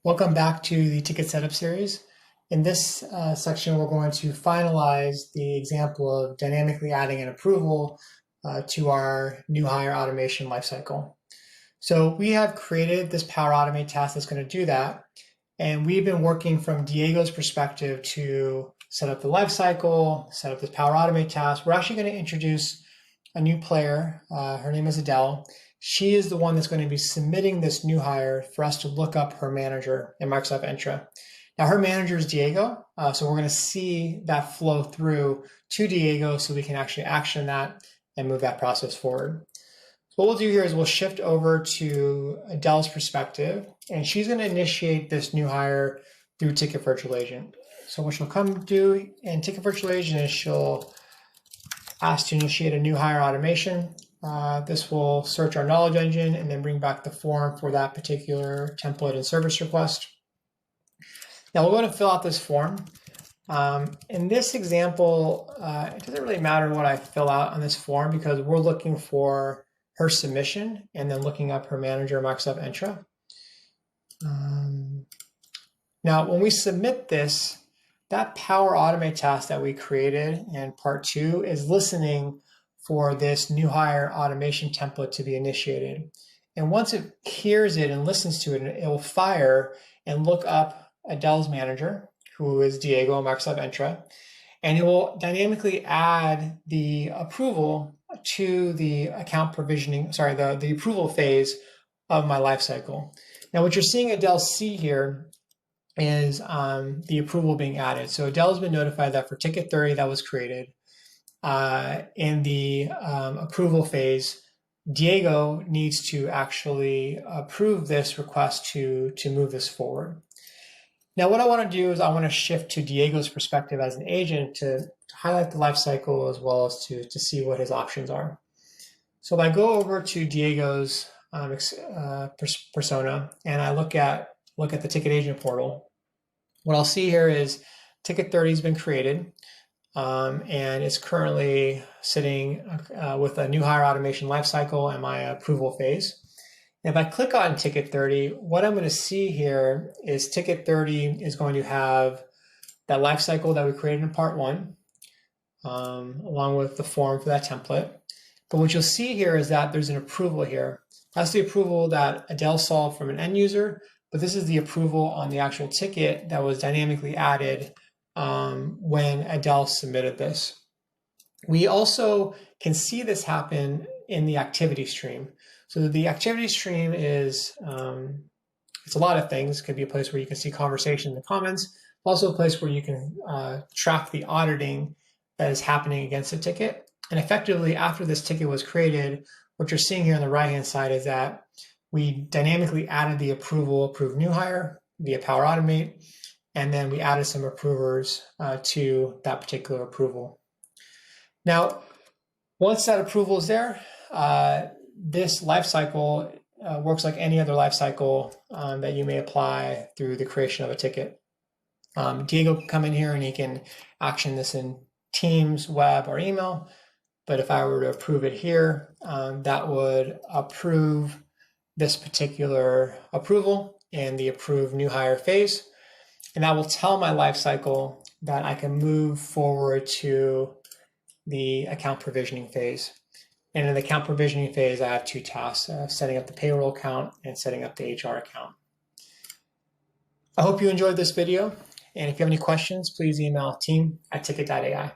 Welcome back to the Ticket Setup series. In this section, we're going to finalize the example of dynamically adding an approval to our new hire automation lifecycle. So we have created this Power Automate task that's going to do that. And we've been working from Diego's perspective to set up the lifecycle, set up this Power Automate task. We're actually going to introduce a new player. Her name is Adele. She is the one that's going to be submitting this new hire for us to look up her manager in Microsoft Entra. Now, her manager is Diego, so we're going to see that flow through to Diego so we can actually action that and move that process forward. So what we'll do here is we'll shift over to Adele's perspective, and she's going to initiate this new hire through Tikit Virtual Agent. So what she'll come do in Tikit Virtual Agent is she'll ask to initiate a new hire automation. This will search our knowledge engine and then bring back the form for that particular template and service request. Now we're going to fill out this form. In this example, it doesn't really matter what I fill out on this form because we're looking for her submission and then looking up her manager, Microsoft Entra. Now, when we submit this, that Power Automate task that we created in part 2 is listening for this new hire automation template to be initiated. And once it hears it and listens to it, it will fire and look up Adele's manager, who is Diego in Microsoft Entra, and it will dynamically add the approval to the account provisioning, the approval phase of my lifecycle. Now, what you're seeing Adele see here is the approval being added. So Adele's been notified that for Ticket 30 that was created, in the approval phase, Diego needs to actually approve this request to move this forward. Now, what I want to do is I want to shift to Diego's perspective as an agent to highlight the lifecycle as well as to see what his options are. So if I go over to Diego's persona and I look at the Ticket Agent portal, what I'll see here is Ticket 30 has been created. And it's currently sitting with a new hire automation lifecycle and my approval phase. And if I click on Ticket 30, what I'm going to see here is Ticket 30 is going to have that lifecycle that we created in part 1, along with the form for that template. But what you'll see here is that there's an approval here. That's the approval that Adele saw from an end user, but this is the approval on the actual ticket that was dynamically added when Adele submitted this. We also can see this happen in the activity stream. So the activity stream is, it's a lot of things. It could be a place where you can see conversation in the comments, also a place where you can track the auditing that is happening against a ticket. And effectively, after this ticket was created, what you're seeing here on the right-hand side is that we dynamically added the approved new hire via Power Automate, and then we added some approvers to that particular approval. Now, once that approval is there, this lifecycle works like any other lifecycle that you may apply through the creation of a ticket. Diego can come in here and he can action this in Teams, web, or email. But if I were to approve it here, that would approve this particular approval in the approved new hire phase. And that will tell my lifecycle that I can move forward to the account provisioning phase. And in the account provisioning phase, I have 2 tasks, setting up the payroll account and setting up the HR account. I hope you enjoyed this video. And if you have any questions, please email team@tikit.ai.